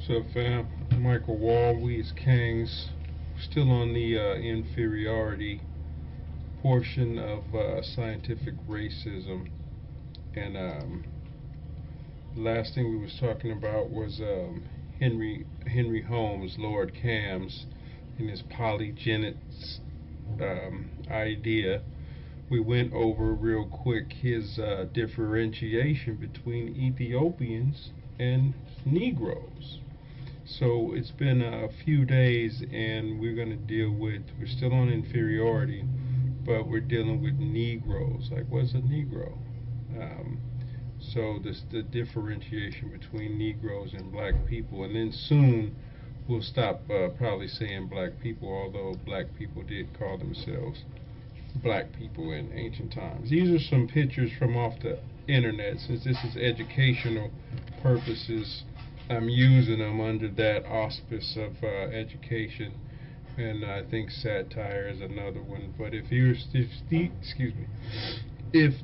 What's up, fam? Michael Wall, we is Kangz. Still on the inferiority portion of scientific racism. And last thing we was talking about was Henry Holmes, Lord Kangz, and his polygenics idea. We went over real quick his differentiation between Ethiopians and Negroes. So it's been a few days, and we're going to deal with, we're still on inferiority, but we're dealing with Negroes. Like, what's a Negro? So this the differentiation between Negroes and black people, and then soon we'll stop probably saying black people, although black people did call themselves black people in ancient times. These are some pictures from off the internet. Since this is educational purposes, I'm using them under that auspice of education, and I think satire is another one. But if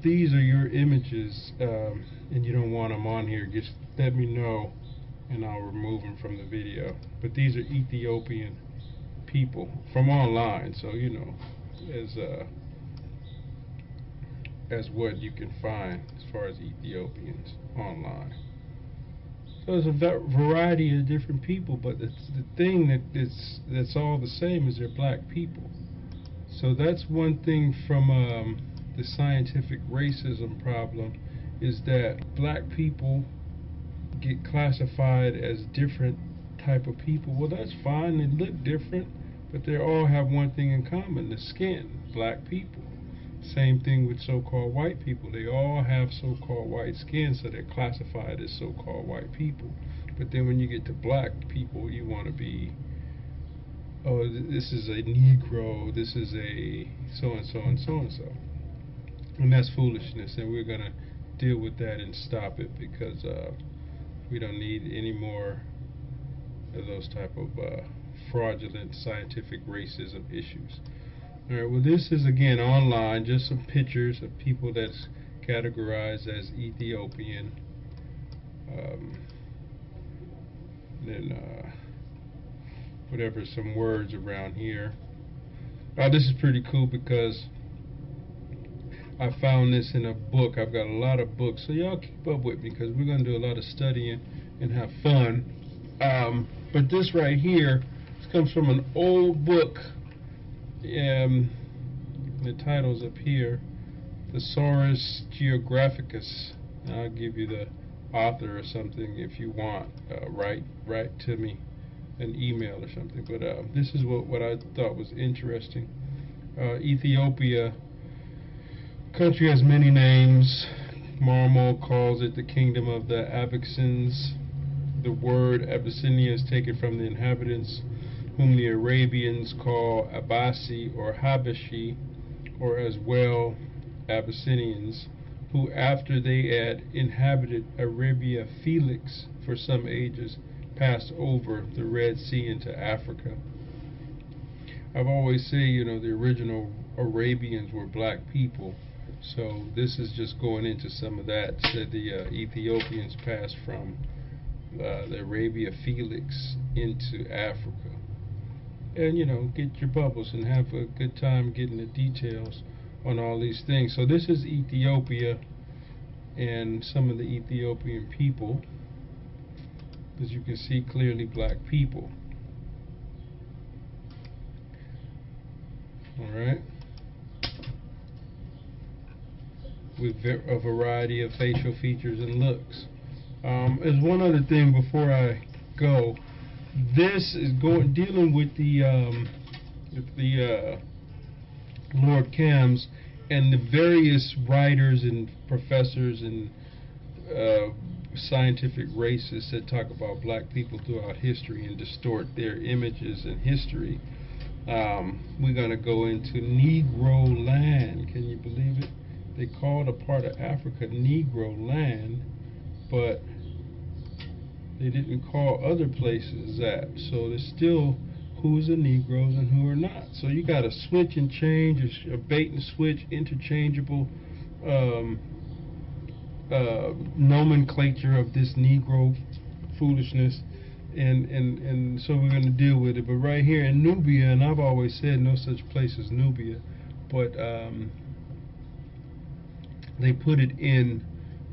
these are your images and you don't want them on here, just let me know and I'll remove them from the video. But these are Ethiopian people from online, so you know, as what you can find as far as Ethiopians online. So there's a variety of different people, but the thing that's all the same is they're black people. So that's one thing from the scientific racism problem, is that black people get classified as different type of people. Well, that's fine, they look different, but they all have one thing in common: the skin. Black people. Same thing with so-called white people. They all have so-called white skin, so they're classified as so-called white people. But then when you get to black people, you want to be, oh, this is a Negro, this is a so-and-so and so-and-so. And that's foolishness, and we're going to deal with that and stop it, because we don't need any more of those type of fraudulent scientific racism issues. Alright, well, this is again online, just some pictures of people that's categorized as Ethiopian. Then whatever, some words around here. This is pretty cool because I found this in a book. I've got a lot of books, so y'all keep up with me, because we're going to do a lot of studying and have fun. But this right here, this comes from an old book. The title's up here, Thesaurus Geographicus. I'll give you the author or something if you want. Write to me an email or something. But this is what I thought was interesting. Ethiopia, country has many names. Marmol calls it the kingdom of the Abyssinians. The word Abyssinia is taken from the inhabitants, whom the Arabians call Abasi or Habashi, or as well Abyssinians, who after they had inhabited Arabia Felix for some ages, passed over the Red Sea into Africa. I've always said, you know, the original Arabians were black people, so this is just going into some of that. Said the Ethiopians passed from the Arabia Felix into Africa. And, you know, get your bubbles and have a good time getting the details on all these things. So this is Ethiopia and some of the Ethiopian people. As you can see, clearly black people. Alright. With a variety of facial features and looks. There's one other thing before I go. This is dealing with the Lord Kangz and the various writers and professors and scientific racists that talk about black people throughout history and distort their images and history. We're going to go into Negroland. Can you believe it? They called a part of Africa Negroland, but they didn't call other places that. So there's still who's the Negroes and who are not. So you got a switch and change, a bait and switch, interchangeable nomenclature of this Negro foolishness. and so we're going to deal with it. But right here in Nubia, and I've always said no such place as Nubia, but they put it in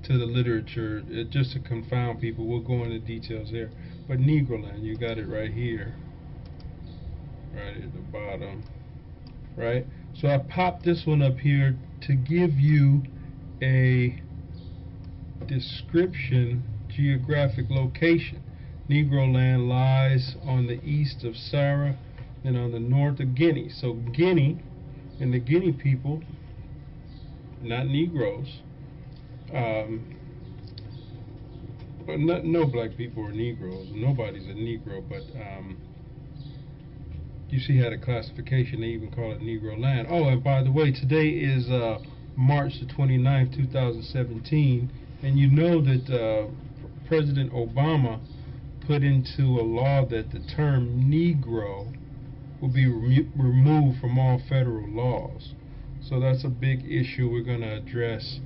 to the literature just to confound people. We'll go into details there. But Negroland, you got it right here, right at the bottom, right? So I popped this one up here to give you a description, geographic location. Negroland lies on the east of Sahara and on the north of Guinea. So Guinea and the Guinea people, not Negroes, but no black people are Negroes. Nobody's a Negro, but you see how the classification, they even call it Negroland. Oh, and by the way, today is March the 29th, 2017, and you know that President Obama put into a law that the term Negro will be removed from all federal laws. So that's a big issue we're going to address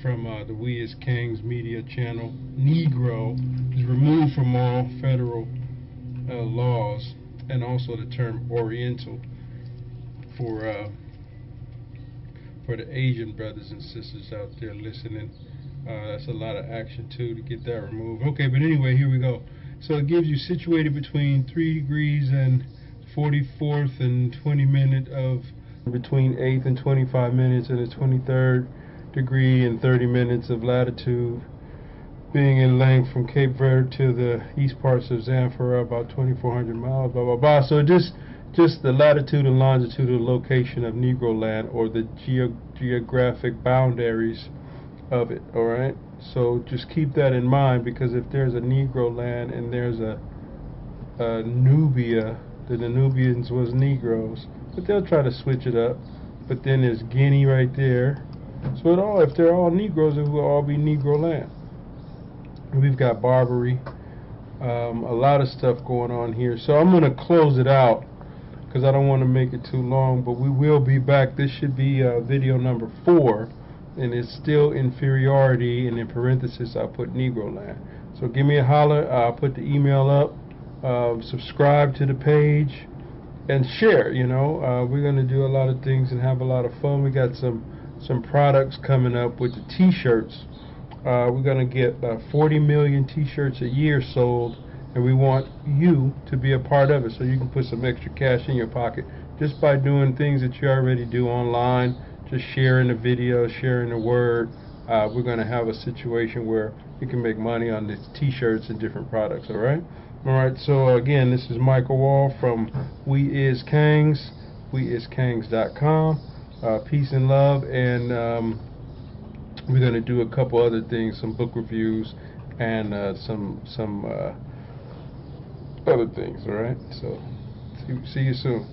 from the We Is Kangz media channel. Negro is removed from all federal laws, and also the term Oriental for the Asian brothers and sisters out there listening. That's a lot of action too to get that removed. Okay, but anyway, here we go. So it gives you situated between 3 degrees and 44th and 20 minute of between 8th and 25 minutes and the 23rd degree and 30 minutes of latitude, being in length from Cape Verde to the east parts of Zamfara, about 2,400 miles, blah, blah, blah. So just the latitude and longitude of location of Negroland, or the geographic boundaries of it, alright? So just keep that in mind, because if there's a Negroland and there's a Nubia, then the Nubians was Negroes, but they'll try to switch it up. But then there's Guinea right there. So if they're all Negroes, it will all be Negroland. We've got Barbary, a lot of stuff going on here. So I'm going to close it out because I don't want to make it too long, but we will be back. This should be video number 4, and it's still Inferiority, and in parentheses I'll put Negroland. So give me a holler. I'll put the email up. Subscribe to the page and share. You know, we're going to do a lot of things and have a lot of fun. We got some products coming up with the t-shirts. We're going to get 40 million t-shirts a year sold, and we want you to be a part of it, so you can put some extra cash in your pocket just by doing things that you already do online, just sharing the video, sharing the word. We're going to have a situation where you can make money on the t-shirts and different products. Alright, so again, this is Michael Wall from We Is Kangz, weisKangz.com. Peace and love, and we're going to do a couple other things, some book reviews and some other things. Alright, so see you soon.